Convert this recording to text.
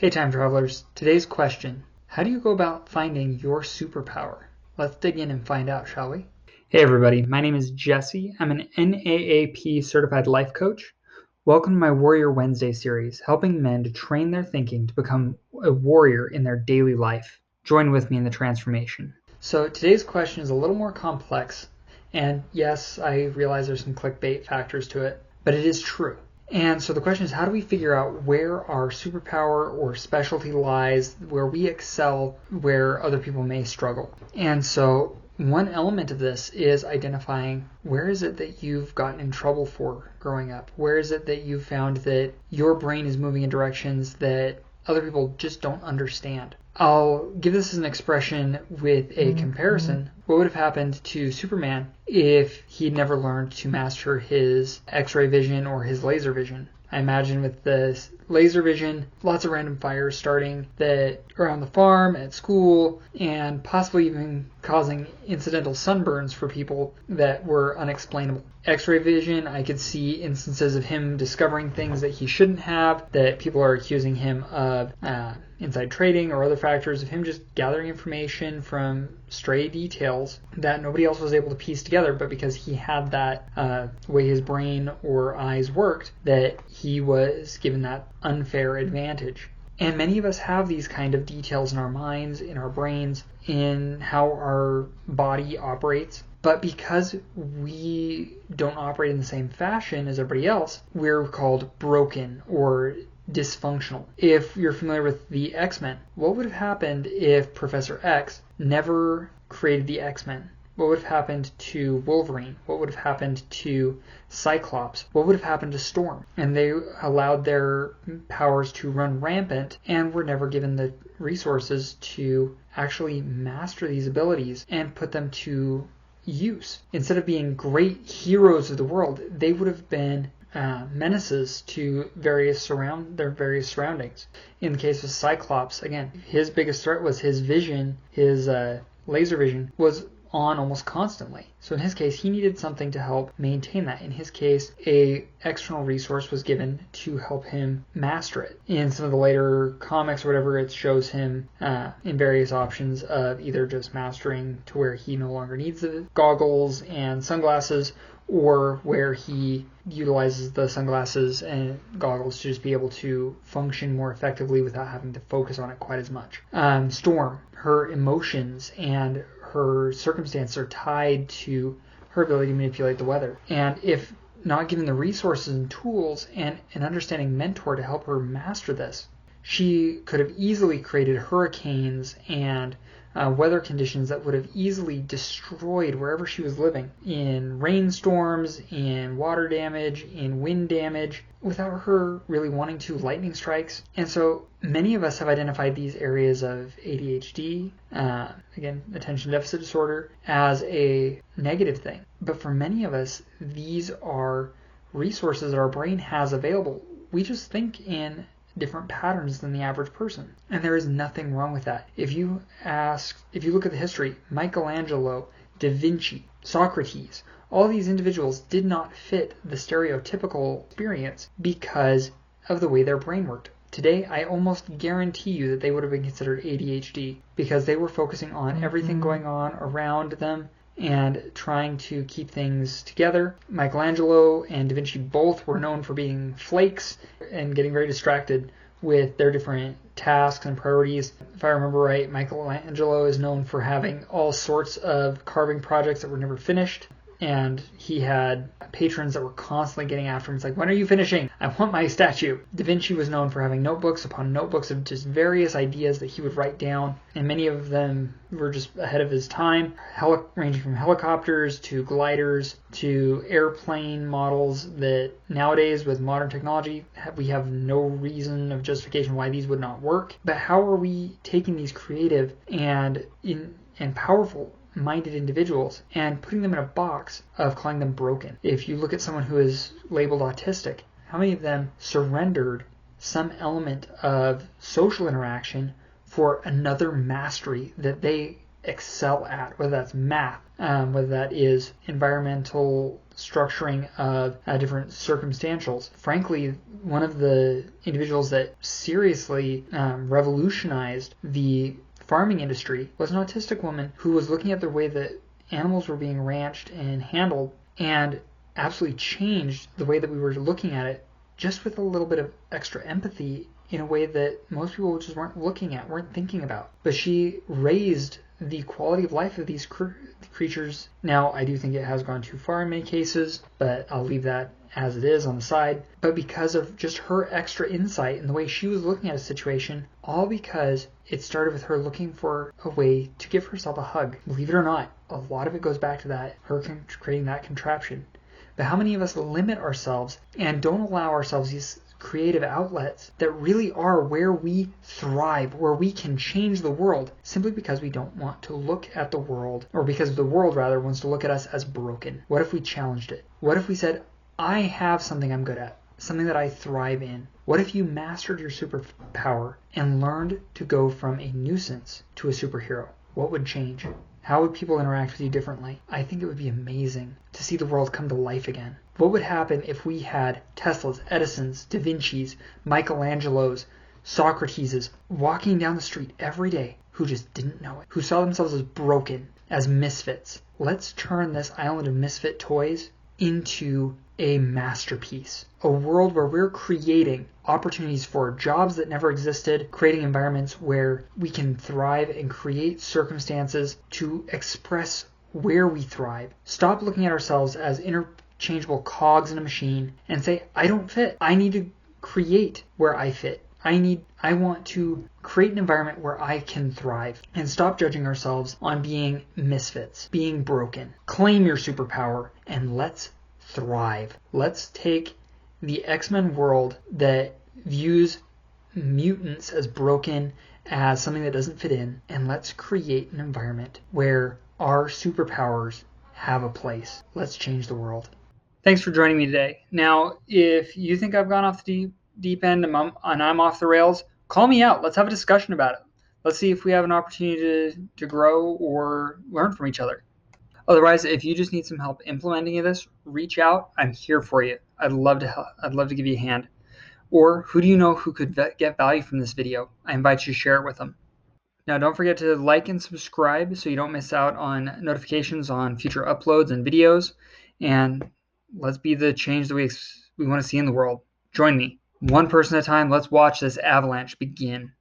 Hey time travelers, today's question: how do you go about finding your superpower? Let's dig in and find out, shall we? Hey everybody, my name is Jesse. I'm an NAAP certified life coach. Welcome to my Warrior Wednesday series, helping men to train their thinking to become a warrior in their daily life. Join with me in the transformation. So today's question is a little more complex, and yes, I realize there's some clickbait factors to it, but it is true. And so the question is, how do we figure out where our superpower or specialty lies, where we excel, where other people may struggle? And so one element of this is identifying where is it that you've gotten in trouble for growing up? Where is it that you've found that your brain is moving in directions that other people just don't understand? I'll give this as an expression with a comparison. What would have happened to Superman if he'd never learned to master his X-ray vision or his laser vision? I imagine with the laser vision, lots of random fires starting around the farm, at school, and possibly even causing incidental sunburns for people that were unexplainable. X-ray vision, I could see instances of him discovering things that he shouldn't have, that people are accusing him of inside trading or other factors, of him just gathering information from stray details that nobody else was able to piece together, but because he had that way his brain or eyes worked, that he was given that unfair advantage. And many of us have these kind of details in our minds, in our brains, in how our body operates. But because we don't operate in the same fashion as everybody else, we're called broken or dysfunctional. If you're familiar with the X-Men, what would have happened if Professor X never created the X-Men? What would have happened to Wolverine? What would have happened to Cyclops? What would have happened to Storm? And they allowed their powers to run rampant and were never given the resources to actually master these abilities and put them to use. Instead of being great heroes of the world, they would have been menaces to their various surroundings. In the case of Cyclops, again, his biggest threat was his vision, his laser vision was on almost constantly. So in his case, he needed something to help maintain that. In his case, a external resource was given to help him master it. In some of the later comics or whatever, it shows him in various options of either just mastering to where he no longer needs the goggles and sunglasses, or where he utilizes the sunglasses and goggles to just be able to function more effectively without having to focus on it quite as much. Storm, her emotions and her circumstances are tied to her ability to manipulate the weather. And if not given the resources and tools and an understanding mentor to help her master this, she could have easily created hurricanes and weather conditions that would have easily destroyed wherever she was living, in rainstorms, in water damage, in wind damage, without her really wanting to, lightning strikes. And so many of us have identified these areas of ADHD, again, attention deficit disorder, as a negative thing. But for many of us, these are resources that our brain has available. We just think in different patterns than the average person. And there is nothing wrong with that. If you look at the history, Michelangelo, Da Vinci, Socrates, all these individuals did not fit the stereotypical experience because of the way their brain worked. Today, I almost guarantee you that they would have been considered ADHD because they were focusing on everything going on around them and trying to keep things together. Michelangelo and Da Vinci both were known for being flakes and getting very distracted with their different tasks and priorities. If I remember right, Michelangelo is known for having all sorts of carving projects that were never finished, and he had patrons that were constantly getting after him. It's like, when are you finishing? I want my statue. Da Vinci was known for having notebooks upon notebooks of just various ideas that he would write down, and many of them were just ahead of his time, ranging from helicopters to gliders to airplane models that nowadays with modern technology we have no reason of justification why these would not work. But how are we taking these creative and powerful minded individuals and putting them in a box of calling them broken? If you look at someone who is labeled autistic, how many of them surrendered some element of social interaction for another mastery that they excel at, whether that's math, whether that is environmental structuring of different circumstantials. Frankly, one of the individuals that seriously revolutionized the farming industry was an autistic woman who was looking at the way that animals were being ranched and handled and absolutely changed the way that we were looking at it just with a little bit of extra empathy in a way that most people just weren't thinking about. But she raised the quality of life of these creatures. Now, I do think it has gone too far in many cases, but I'll leave that as it is on the side. But because of just her extra insight and the way she was looking at a situation, all because it started with her looking for a way to give herself a hug. Believe it or not, a lot of it goes back to that, her creating that contraption. But how many of us limit ourselves and don't allow ourselves these creative outlets that really are where we thrive, where we can change the world, simply because we don't want to look at the world, or because the world rather wants to look at us as broken? What if we challenged it? What if we said, I have something I'm good at, something that I thrive in? What if you mastered your superpower and learned to go from a nuisance to a superhero? What would change? How would people interact with you differently? I think it would be amazing to see the world come to life again. What would happen if we had Teslas, Edisons, Da Vinci's, Michelangelos, Socrateses walking down the street every day who just didn't know it, who saw themselves as broken, as misfits? Let's turn this island of misfit toys into a masterpiece, a world where we're creating opportunities for jobs that never existed, creating environments where we can thrive and create circumstances to express where we thrive. Stop looking at ourselves as interchangeable cogs in a machine and say, I don't fit. I need to create where I fit. I want to create an environment where I can thrive, and stop judging ourselves on being misfits, being broken. Claim your superpower and let's thrive. Let's take the X-Men world that views mutants as broken, as something that doesn't fit in, and let's create an environment where our superpowers have a place. Let's change the world. Thanks for joining me today. Now, if you think I've gone off the deep end and I'm off the rails, call me out. Let's have a discussion about it. Let's see if we have an opportunity to grow or learn from each other. Otherwise, if you just need some help implementing this, reach out. I'm here for you. I'd love to help. I'd love to give you a hand. Or who do you know who could get value from this video? I invite you to share it with them. Now, don't forget to like and subscribe so you don't miss out on notifications on future uploads and videos. And let's be the change that we want to see in the world. Join me. One person at a time, let's watch this avalanche begin.